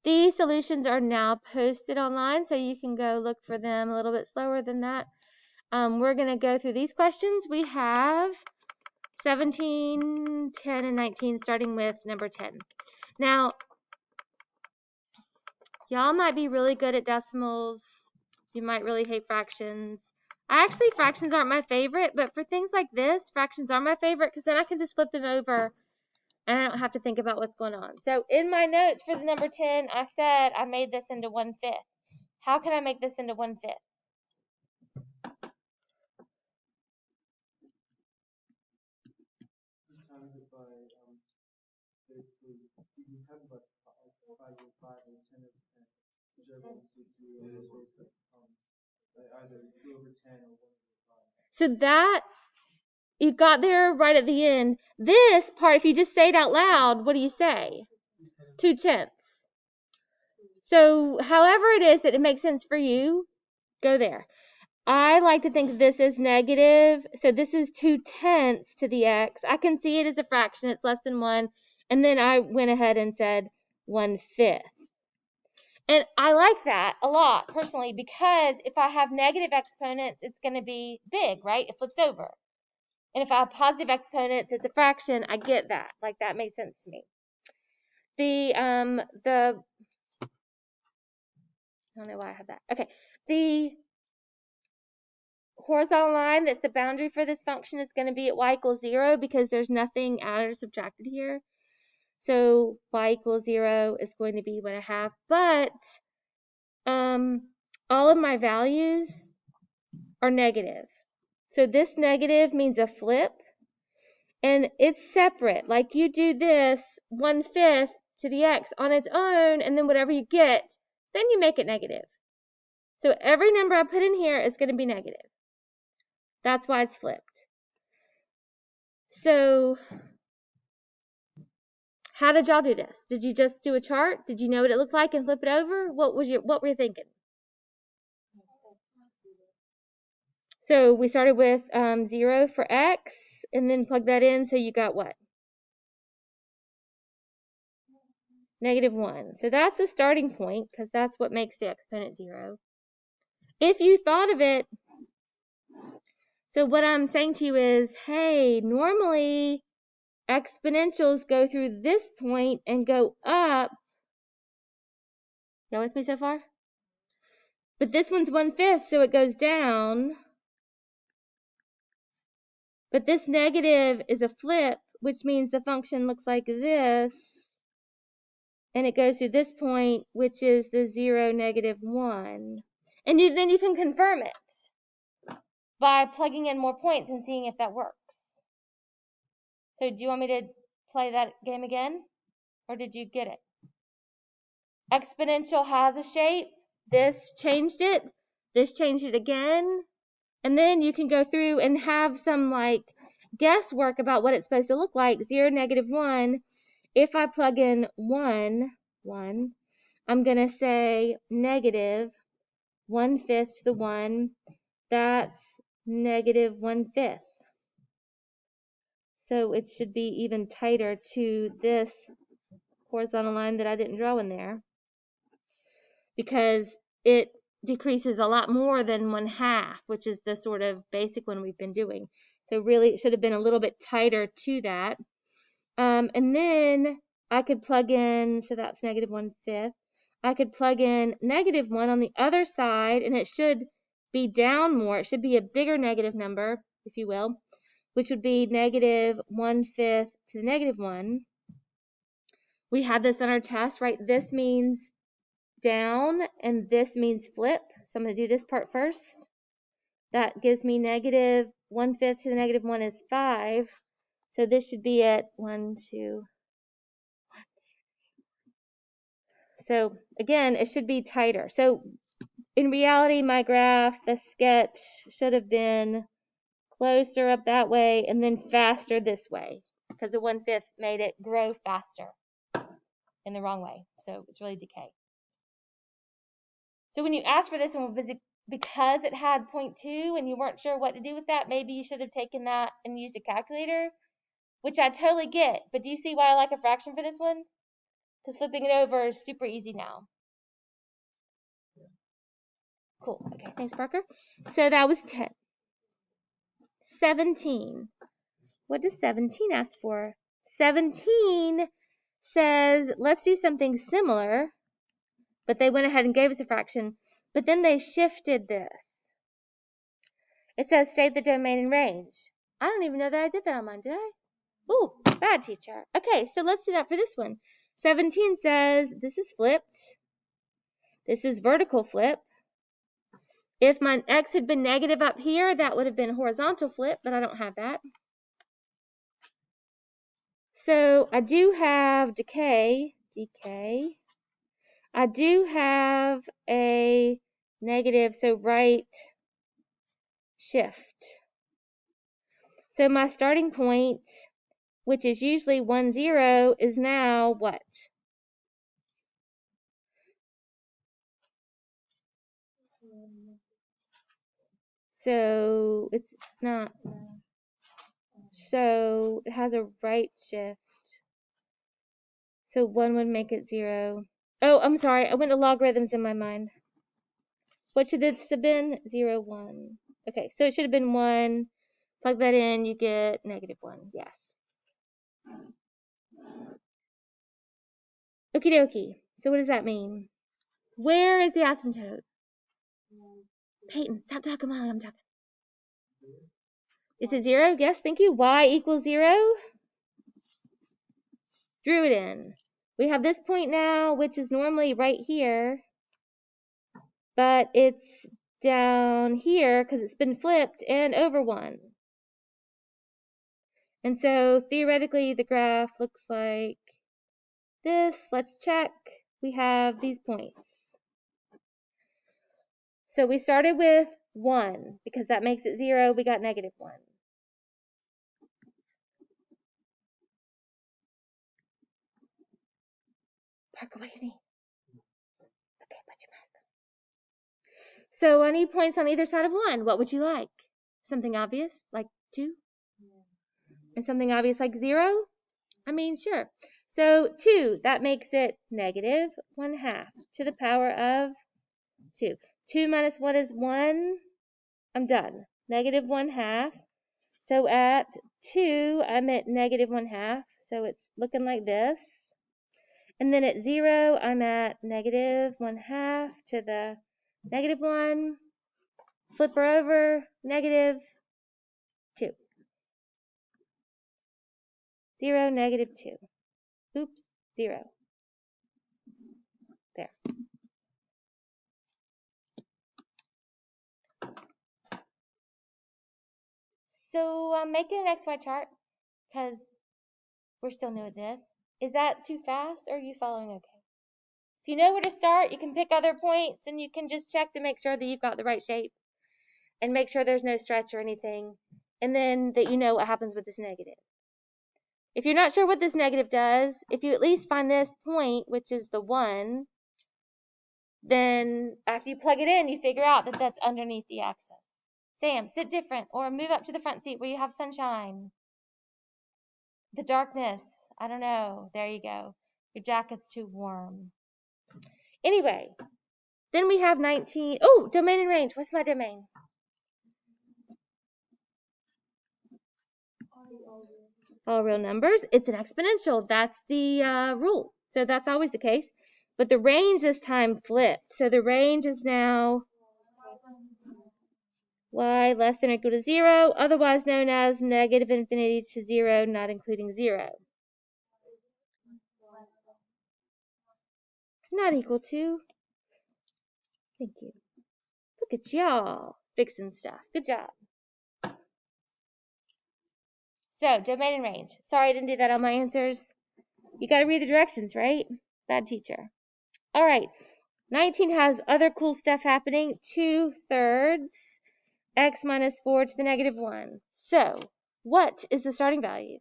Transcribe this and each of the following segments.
These solutions are now posted online, so you can go look for them a little bit slower than that. We're going to go through these questions. We have 17, 10, and 19, starting with number 10. Now, y'all might be really good at decimals. You might really hate fractions. Actually, fractions aren't my favorite, but for things like this, fractions are my favorite because then I can just flip them over and I don't have to think about what's going on. So in my notes for the number 10, I said I made this into 1/5. How can I make this into 1/5? So that, you got there right at the end. This part, if you just say it out loud, what do you say? 2/10. So however it is that it makes sense for you, go there. I like to think of this as negative. So this is 2/10 to the x. I can see it as a fraction. It's less than 1. And then I went ahead and said 1/5. And I like that a lot personally because if I have negative exponents, it's going to be big, right? It flips over. And if I have positive exponents, it's a fraction. I get that. Like, that makes sense to me. The I don't know why I have that. Okay. The horizontal line that's the boundary for this function is going to be at y equals 0 because there's nothing added or subtracted here. So y equals 0 is going to be what I have. But all of my values are negative. So this negative means a flip. And it's separate. Like, you do this 1/5 to the x on its own, and then whatever you get, then you make it negative. So every number I put in here is going to be negative. That's why it's flipped. So how did y'all do this? Did you just do a chart? Did you know what it looked like and flip it over? What were you thinking? So we started with 0 for x, and then plug that in, so you got what? -1. So that's the starting point, because that's what makes the exponent 0. If you thought of it, so what I'm saying to you is, hey, normally exponentials go through this point and go up. Y'all with me so far? But this one's 1/5, so it goes down. But this negative is a flip, which means the function looks like this. And it goes through this point, which is the 0, -1. And then you can confirm it by plugging in more points and seeing if that works. So do you want me to play that game again? Or did you get it? Exponential has a shape. This changed it. This changed it again. And then you can go through and have some like guesswork about what it's supposed to look like. 0, -1. If I plug in 1, I'm going to say -1/5 to the 1. That's -1/5. So it should be even tighter to this horizontal line that I didn't draw in there, because it decreases a lot more than 1/2, which is the sort of basic one we've been doing. So really it should have been a little bit tighter to that. And then I could plug in, so that's -1/5. I could plug in -1 on the other side, and it should be down more. It should be a bigger negative number, if you will, which would be -1/5 to the -1. We had this on our test, right? This means down, and this means flip. So I'm going to do this part first. That gives me -1/5 to the -1 is 5. So this should be at 1, 2. So again, it should be tighter. So in reality, my graph, the sketch, should have been closer up that way and then faster this way, because the 1/5 made it grow faster in the wrong way. So it's really decay. So when you asked for this one, was it because it had 0.2 and you weren't sure what to do with that? Maybe you should have taken that and used a calculator, which I totally get. But do you see why I like a fraction for this one? because flipping it over is super easy now. Cool. Okay, thanks, Parker. So that was 10. 17. What does 17 ask for? 17 says, let's do something similar, but they went ahead and gave us a fraction, but then they shifted this. It says state the domain and range. I don't even know that I did that on mine, did I? Ooh, bad teacher. Okay, so let's do that for this one. 17 says this is flipped. This is vertical flip. If my x had been negative up here, that would have been horizontal flip, but I don't have that. So I do have decay. I do have a negative, so right shift. So my starting point, which is usually 1, 0, is now what? So it's not. So it has a right shift. So 1 would make it 0. Oh, I'm sorry. I went to logarithms in my mind. What should this have been? 0, 1. Okay, so it should have been 1. Plug that in, you get -1. Yes. Okie dokie. So what does that mean? Where is the asymptote? Peyton, stop talking while I'm talking. Is it 0? Yes, thank you. Y equals 0. Drew it in. We have this point now, which is normally right here, but it's down here because it's been flipped and over 1. And so theoretically the graph looks like this. Let's check. We have these points. So we started with 1 because that makes it 0. We got -1. Parker, what do you need? Okay, put your mask on. So I need points on either side of 1. What would you like? Something obvious like 2? And something obvious like 0? I mean, sure. So 2, that makes it -1/2 to the power of 2. 2 minus 1 is 1. I'm done. -1/2. So at 2, I'm at -1/2. So it's looking like this. And then at 0, I'm at -1/2 to the -1. Flip her over, -2. 0, -2. Oops, 0. There. So I'm making an XY chart because we're still new at this. Is that too fast or are you following okay? If you know where to start, you can pick other points and you can just check to make sure that you've got the right shape and make sure there's no stretch or anything, and then that you know what happens with this negative. If you're not sure what this negative does, if you at least find this point, which is the 1, then after you plug it in, you figure out that that's underneath the axis. Sam, sit different or move up to the front seat where you have sunshine. The darkness, I don't know. There you go. Your jacket's too warm. Anyway, then we have 19. Oh, domain and range. What's my domain? All real numbers. It's an exponential. That's the rule. So that's always the case. But the range this time flipped. So the range is now y less than or equal to 0, otherwise known as -infinity to 0, not including 0. Not equal to. Thank you. Look at y'all fixing stuff. Good job. So, domain and range. Sorry I didn't do that on my answers. You got to read the directions, right? Bad teacher. All right. 19 has other cool stuff happening. 2/3 x minus 4 to the -1. So, what is the starting value?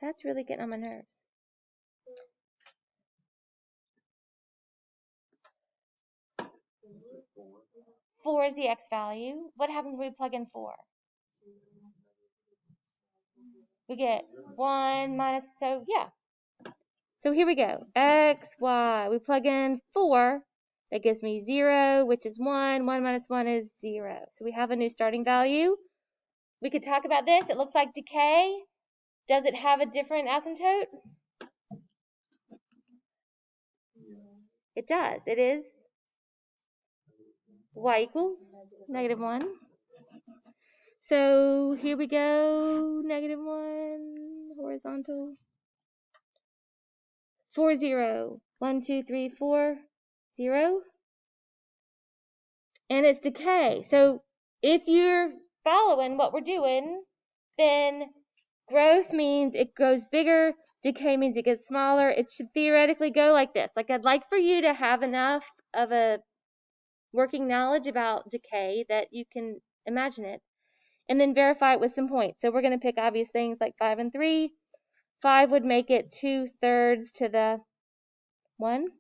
That's really getting on my nerves. 4 is the x value. What happens when we plug in 4? we get 1 minus, so yeah. So here we go, x, y, we plug in 4, that gives me 0, which is 1, 1 minus 1 is 0. So we have a new starting value. We could talk about this, it looks like decay. Does it have a different asymptote? It does, it is y equals -1. So here we go, -1, horizontal, 4, 0, 1, 2, 3, 4, 0, and it's decay. So if you're following what we're doing, then growth means it grows bigger, decay means it gets smaller. It should theoretically go like this. Like, I'd like for you to have enough of a working knowledge about decay that you can imagine it, and then verify it with some points. So we're going to pick obvious things like 5 and 3. 5 would make it 2/3 to the 1.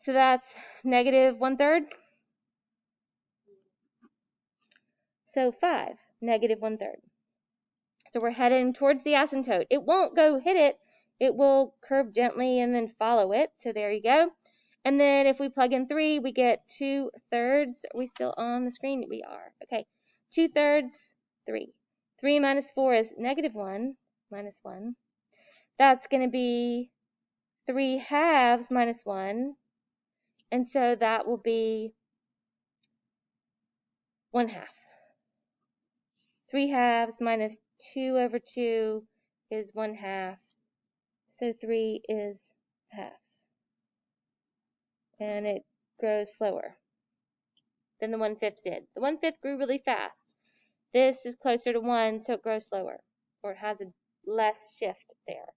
So that's -1/3. So 5, -1/3. So we're heading towards the asymptote. It won't go hit it. It will curve gently and then follow it. So there you go. And then if we plug in 3, we get 2/3. Are we still on the screen? We are. Okay. 2/3, 3. 3 minus 4 is -1 minus 1. That's going to be 3/2 minus 1. And so that will be 1/2. 3/2 minus 2/2 is 1/2. So 3 is 1/2. And it grows slower than the 1/5 did. The 1/5 grew really fast. This is closer to 1, so it grows slower, or it has a less shift there.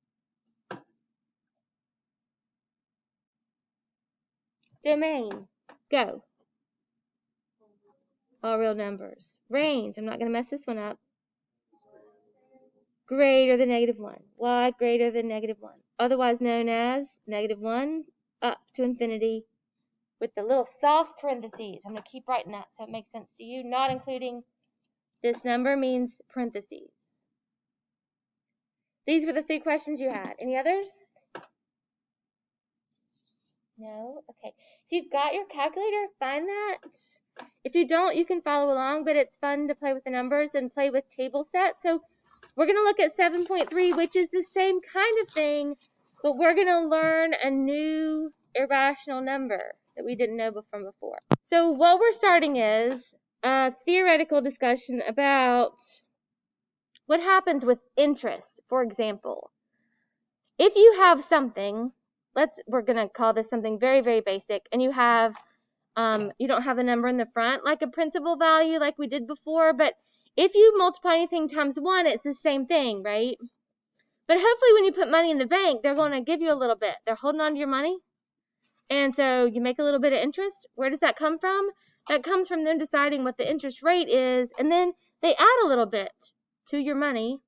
Domain, go. All real numbers. Range, I'm not going to mess this one up. Greater than -1. Y greater than -1. Otherwise known as -1 up to infinity with the little soft parentheses. I'm going to keep writing that so it makes sense to you. Not including this number means parentheses. These were the 3 questions you had. Any others? No? Okay. If you've got your calculator, find that. If you don't, you can follow along, but it's fun to play with the numbers and play with table sets. So we're going to look at 7.3, which is the same kind of thing, but we're going to learn a new irrational number that we didn't know from before. So what we're starting is a theoretical discussion about what happens with interest. For example, if you have something, we're going to call this something very, very basic, and you have, you don't have a number in the front, like a principal value like we did before, but if you multiply anything times 1, it's the same thing, right? But hopefully when you put money in the bank, they're going to give you a little bit. They're holding on to your money, and so you make a little bit of interest. Where does that come from? That comes from them deciding what the interest rate is, and then they add a little bit to your money,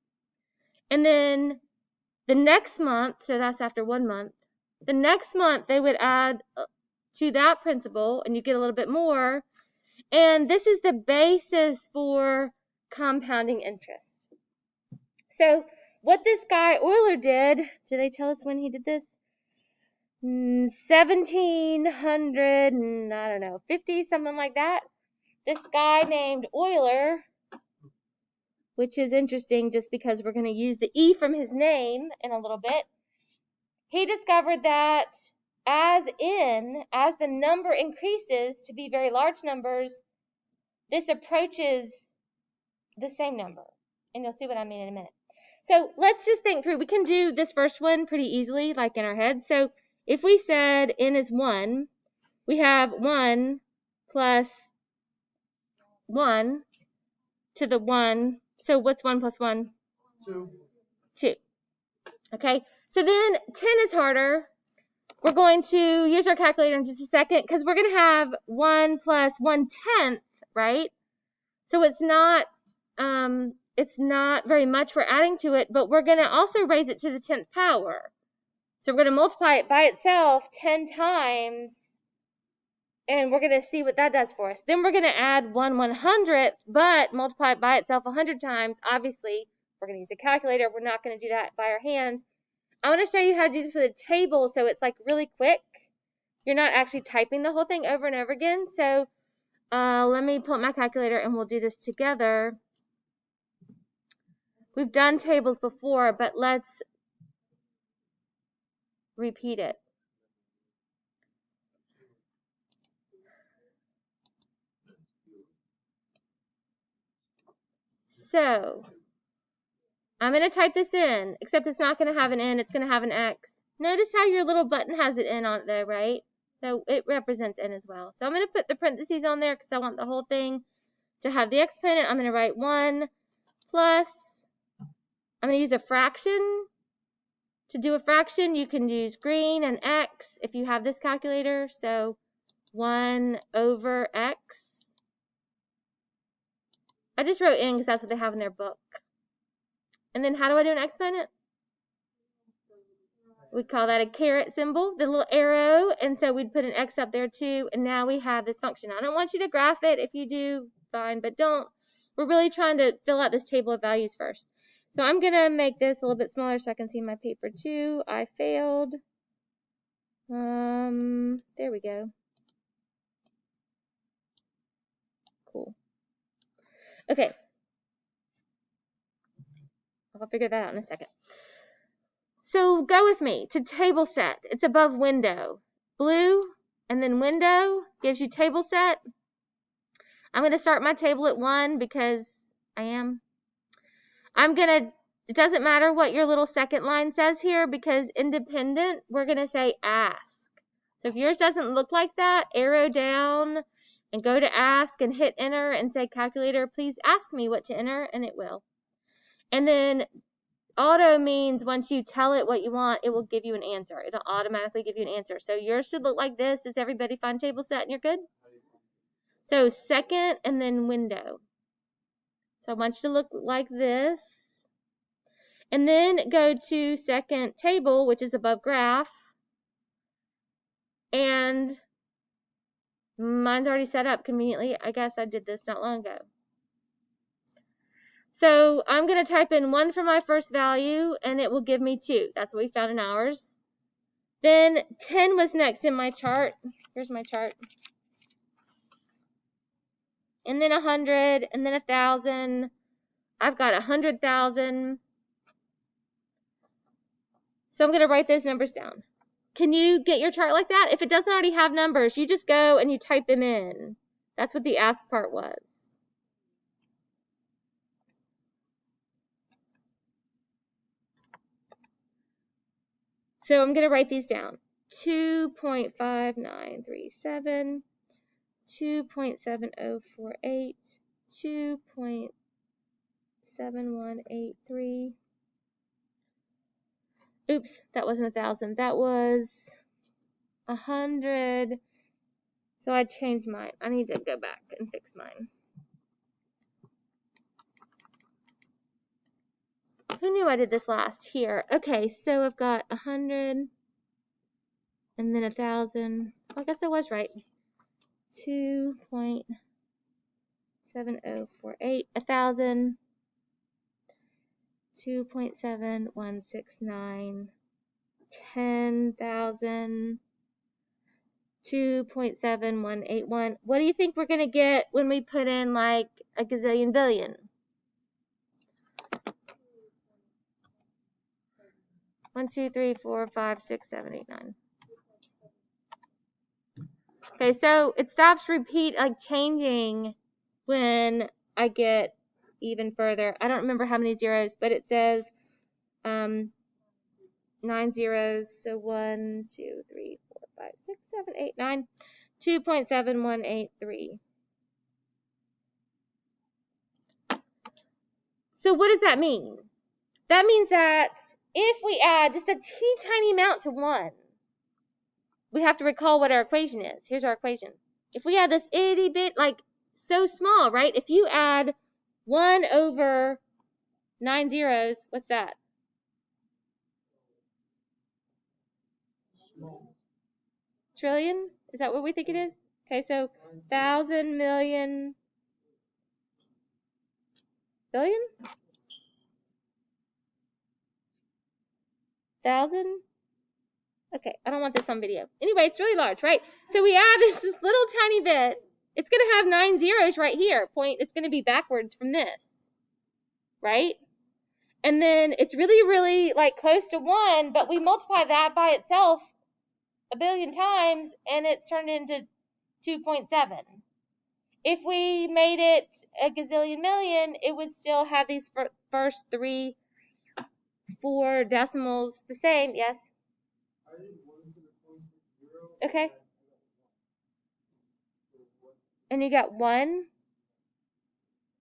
and then the next month, so that's after 1 month, the next month they would add to that principal and you get a little bit more. And this is the basis for compounding interest. So what this guy Euler did they tell us when he did this? 1700, I don't know, 50, something like that. This guy named Euler, which is interesting just because we're going to use the E from his name in a little bit. He discovered that as the number increases to be very large numbers, this approaches the same number. And you'll see what I mean in a minute. So let's just think through. We can do this first one pretty easily, like in our head. So if we said n is 1, we have 1 plus 1 to the 1. So what's 1 plus 1? 2. 2. Okay, so then 10 is harder. We're going to use our calculator in just a second because we're going to have 1 plus 1/10, right? So it's not very much we're adding to it, but we're going to also raise it to the 10th power. So we're going to multiply it by itself 10 times, and we're going to see what that does for us. Then we're going to add 1/100th, but multiply it by itself 100 times, obviously, we're going to use a calculator. We're not going to do that by our hands. I want to show you how to do this with a table so it's like really quick. You're not actually typing the whole thing over and over again. So let me pull up my calculator and we'll do this together. We've done tables before, but let's repeat it. So I'm going to type this in, except it's not going to have an N, it's going to have an X. Notice how your little button has an N on it though, right? So it represents N as well. So I'm going to put the parentheses on there because I want the whole thing to have the exponent. I'm going to write 1 plus, I'm going to use a fraction. To do a fraction, you can use green and X if you have this calculator. So 1 over X. I just wrote N because that's what they have in their book. And then how do I do an exponent? We'd call that a caret symbol, the little arrow, and so we'd put an X up there too, and now we have this function. I don't want you to graph it. If you do, fine, but don't. We're really trying to fill out this table of values first. So I'm going to make this a little bit smaller so I can see my paper too. I failed. There we go. Cool. Okay. I'll figure that out in a second. So go with me to table set. It's above window. Blue and then window gives you table set. I'm going to start my table at 1 because I am. It doesn't matter what your little second line says here because independent, we're going to say ask. So if yours doesn't look like that, arrow down and go to ask and hit enter and say calculator, please ask me what to enter, and it will. And then auto means once you tell it what you want, it will give you an answer. It'll automatically give you an answer. So yours should look like this. Does everybody find table set and you're good? So second and then window. So I want you to look like this. And then go to second table, which is above graph. And mine's already set up conveniently. I guess I did this not long ago. So I'm going to type in 1 for my first value, and it will give me 2. That's what we found in ours. Then 10 was next in my chart. Here's my chart. And then 100, and then 1,000. I've got 100,000. So I'm going to write those numbers down. Can you get your chart like that? If it doesn't already have numbers, you just go and you type them in. That's what the ask part was. So I'm going to write these down. 2.5937, 2.7048, 2.7183. Oops, that wasn't 1,000. That was 100. So I changed mine. I need to go back and fix mine. Who knew I did this last? Here. Okay, so I've got 100 and then 1,000. Well, I guess I was right. 2.7048, 1,000, 2.7169, 10,000, 2.7181. What do you think we're going to get when we put in like a gazillion billion? 1, 2, 3, 4, 5, 6, 7, 8, 9. Okay, so it stops changing when I get even further. I don't remember how many zeros, but it says 9 zeros. So 1, 2, 3, 4, 5, 6, 7, 8, 9. 2.7183. So what does that mean? That means that if we add just a teeny tiny amount to 1, we have to recall what our equation is. Here's our equation. If we add this itty bit, like so small, right? If you add 1 over 9 zeros, what's that? Trillion? Is that what we think it is? Okay, so 1,000 million billion? 1,000? Okay, I don't want this on video. Anyway, it's really large, right? So we add this little tiny bit. It's going to have 9 zeros right here. It's going to be backwards from this, right? And then it's really, really like close to 1, but we multiply that by itself a billion times, and it's turned into 2.7. If we made it a gazillion million, it would still have these first 3, 4 decimals the same. Yes? Okay. And you got 1.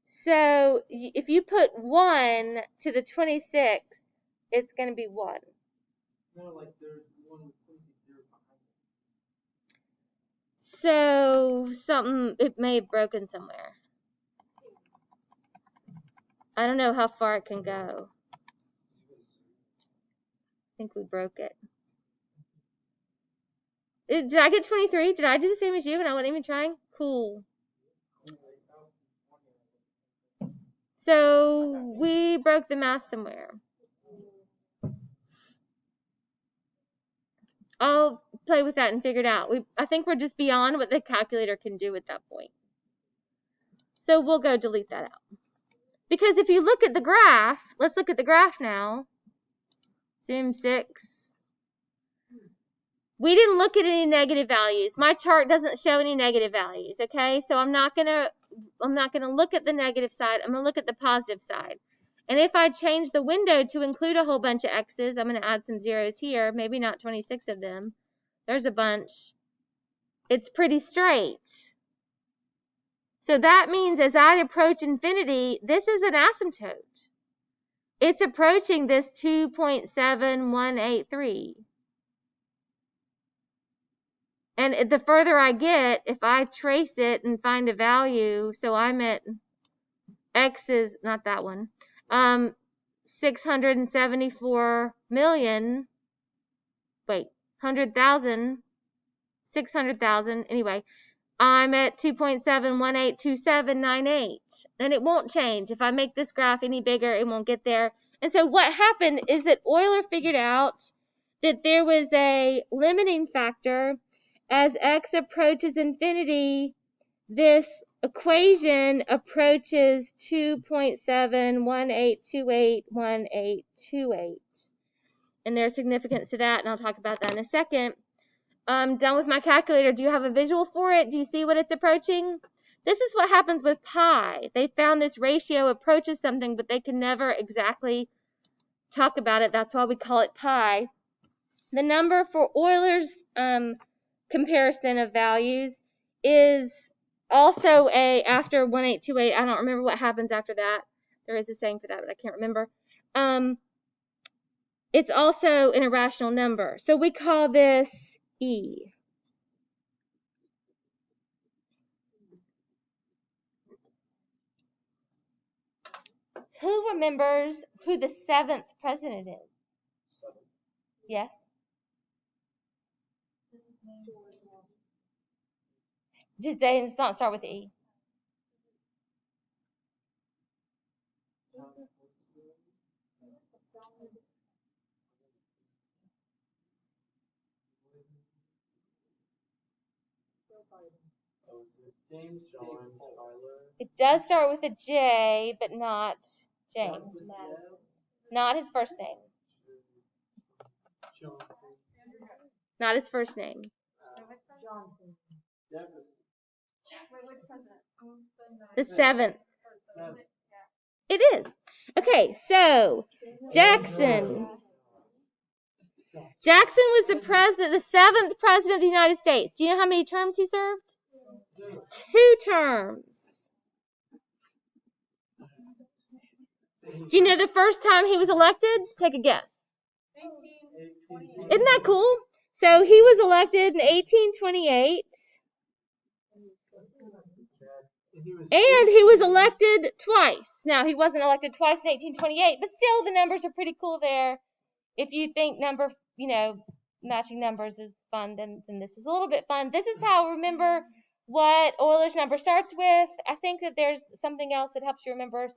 So if you put 1 to the 26, it's going to be 1. No, like there's 1 with 26 behind it. So it may have broken somewhere. I don't know how far it can go. I think we broke it. Did I get 23? Did I do the same as you and I wasn't even trying? Cool. So we broke the math somewhere. I'll play with that and figure it out. I think we're just beyond what the calculator can do at that point. So we'll go delete that out. Because if you look at the graph, let's look at the graph now. Zoom 6. We didn't look at any negative values. My chart doesn't show any negative values, okay? So I'm not gonna look at the negative side. I'm gonna look at the positive side. And if I change the window to include a whole bunch of x's, I'm gonna add some zeros here, maybe not 26 of them. There's a bunch. It's pretty straight. So that means as I approach infinity, this is an asymptote. It's approaching this 2.7183. And the further I get, if I trace it and find a value, so I'm at x is, not that one, 674 million, wait, 100,000, 600,000, anyway, I'm at 2.7182798, and it won't change. If I make this graph any bigger, it won't get there. And so what happened is that Euler figured out that there was a limiting factor. As x approaches infinity, this equation approaches 2.718281828. And there's significance to that, and I'll talk about that in a second. I'm done with my calculator. Do you have a visual for it? Do you see what it's approaching? This is what happens with pi. They found this ratio approaches something, but they can never exactly talk about it. That's why we call it pi. The number for Euler's comparison of values is also after 1828. I don't remember what happens after that. There is a saying for that, but I can't remember. It's also an irrational number. So we call this E. Who remembers who the 7th president is? Yes? Did they not start with E? It does start with a J, but not James. Not his first name. Not his first name. The 7th. It is. Okay, so Jackson. Jackson was the 7th president of the United States. Do you know how many terms he served? 2 terms. Do you know the first time he was elected? Take a guess. Isn't that cool? So he was elected in 1828. And he was elected twice. Now, he wasn't elected twice in 1828, but still the numbers are pretty cool there. If you think matching numbers is fun, then this is a little bit fun. This is how, remember what Euler's number starts with. I think that there's something else that helps you remember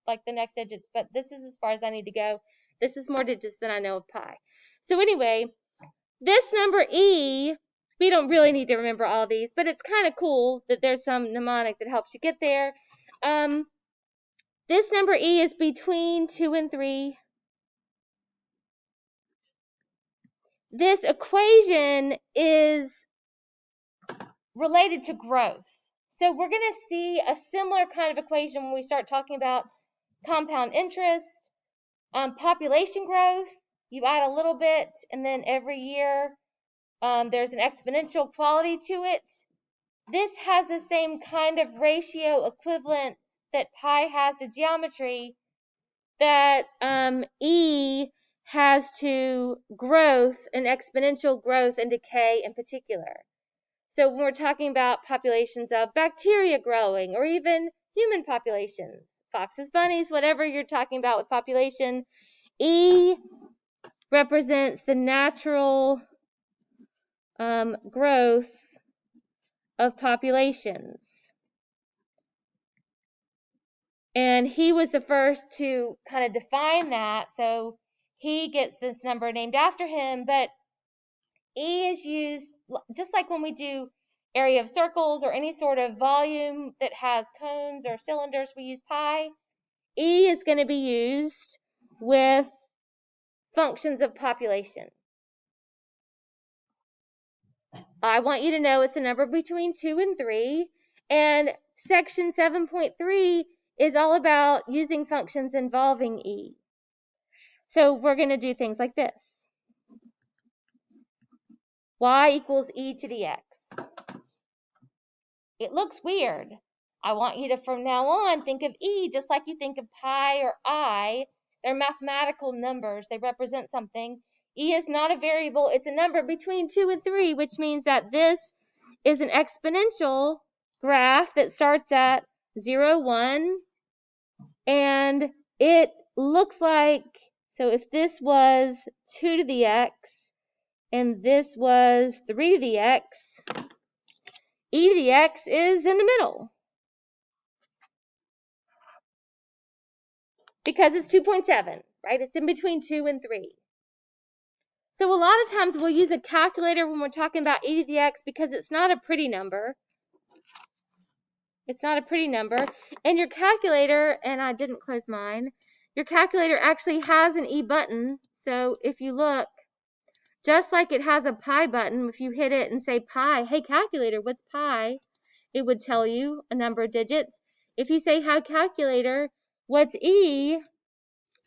like the next digits, but this is as far as I need to go. This is more digits than I know of pi. So anyway, this number e, we don't really need to remember all these, but it's kind of cool that there's some mnemonic that helps you get there. This number e is between 2 and 3. This equation is related to growth. So we're going to see a similar kind of equation when we start talking about compound interest, population growth. You add a little bit, and then every year there's an exponential quality to it. This has the same kind of ratio equivalence that pi has to geometry that e has to growth and exponential growth and decay in particular. So when we're talking about populations of bacteria growing or even human populations, foxes, bunnies, whatever you're talking about with population, E represents the natural growth of populations. And he was the first to kind of define that, so he gets this number named after him, but E is used just like when we do area of circles or any sort of volume that has cones or cylinders, we use pi. E is going to be used with functions of population. I want you to know it's a number between 2 and 3, and section 7.3 is all about using functions involving E. So we're going to do things like this. Y equals e to the x. It looks weird. I want you to, from now on, think of e just like you think of pi or I. They're mathematical numbers. They represent something. E is not a variable. It's a number between 2 and 3, which means that this is an exponential graph that starts at 0, 1, and it looks like, so if this was 2 to the x and this was 3 to the x, e to the x is in the middle because it's 2.7, right? It's in between 2 and 3. So a lot of times we'll use a calculator when we're talking about e to the x because it's not a pretty number. It's not a pretty number. And your calculator, and I didn't close mine, your calculator actually has an e button. So if you look, just like it has a pi button, if you hit it and say pi, hey calculator, what's pi? It would tell you a number of digits. If you say, hi calculator, what's e?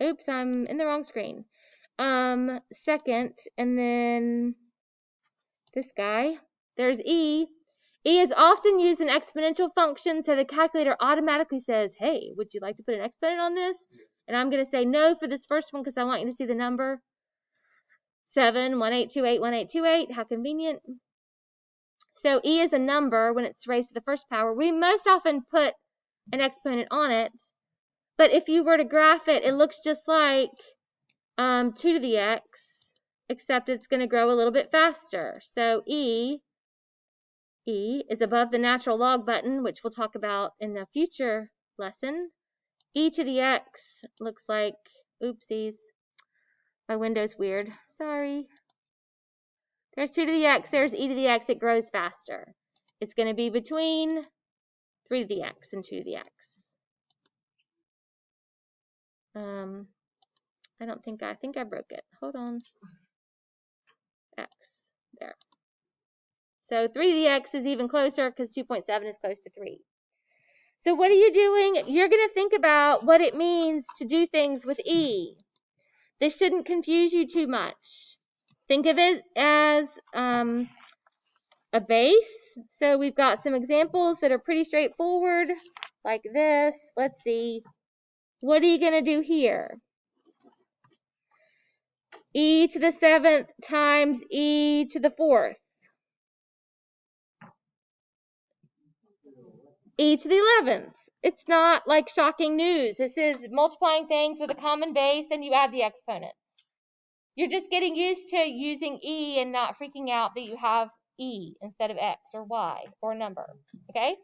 Oops, I'm in the wrong screen. Second, and then this guy, there's e. E is often used in exponential functions, so the calculator automatically says, hey, would you like to put an exponent on this? And I'm going to say no for this first one because I want you to see the number. 7, 1828, 1828, how convenient. So e is a number when it's raised to the first power. We most often put an exponent on it, but if you were to graph it, it looks just like 2 to the x, except it's going to grow a little bit faster. So E is above the natural log button, which we'll talk about in a future lesson. E to the x looks like, oopsies, my window's weird, sorry. There's 2 to the x, there's e to the x, it grows faster. It's going to be between 3 to the x and 2 to the x. I think I broke it. Hold on. X, there. So 3 to the x is even closer because 2.7 is close to 3. So what are you doing? You're going to think about what it means to do things with e. This shouldn't confuse you too much. Think of it as a base. So we've got some examples that are pretty straightforward, like this. Let's see. What are you going to do here? E to the 7th times e to the 4th. E to the 11th. It's not like shocking news. This is multiplying things with a common base and you add the exponents. You're just getting used to using e and not freaking out that you have e instead of x or y or a number, okay?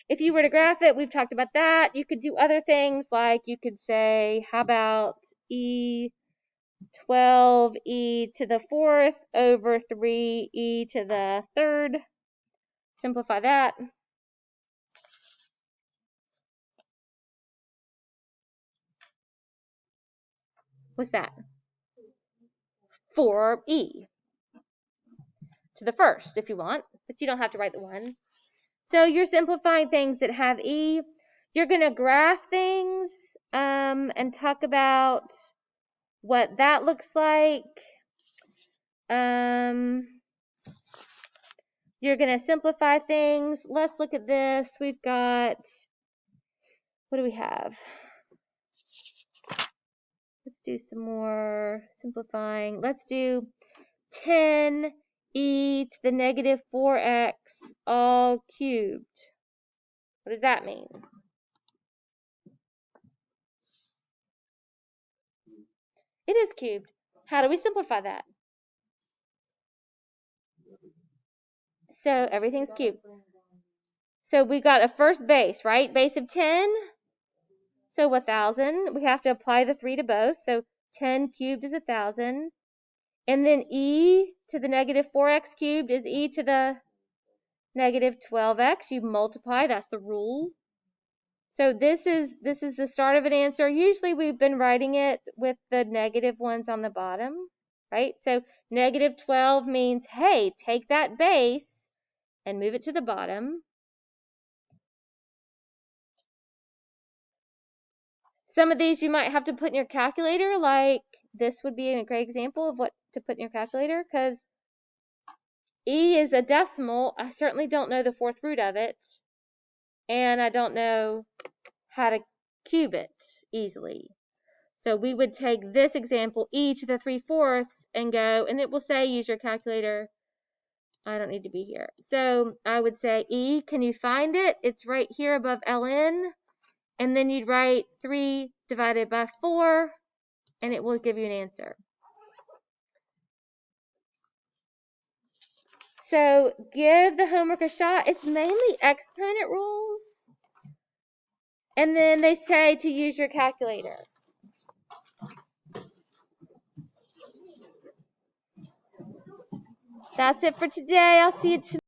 If you were to graph it, we've talked about that. You could do other things, like you could say, how about e 12e to the 4th over 3e to the 3rd. Simplify that. What's that? 4e to the 1st if you want, but you don't have to write the 1. So you're simplifying things that have e. You're going to graph things and talk about what that looks like. You're going to simplify things. Let's look at this. We've got, what do we have? Let's do some more simplifying. Let's do 10e to the negative 4x all cubed. What does that mean? It is cubed. How do we simplify that? So everything's cubed. So we got a first base, right? Base of 10. So 1,000. We have to apply the 3 to both. So 10 cubed is 1,000. And then e to the negative 4x cubed is e to the negative 12x. You multiply. That's the rule. So this is the start of an answer. Usually we've been writing it with the negative ones on the bottom, right? So negative 12 means, hey, take that base and move it to the bottom. Some of these you might have to put in your calculator, like this would be a great example of what to put in your calculator, because e is a decimal. I certainly don't know the 4th root of it, and I don't know how to cube it easily. So we would take this example, e to the 3/4, and go, and it will say use your calculator. I don't need to be here. So I would say e, can you find it? It's right here above ln. And then you'd write 3 divided by 4, and it will give you an answer. So give the homework a shot. It's mainly exponent rules. And then they say to use your calculator. That's it for today. I'll see you tomorrow.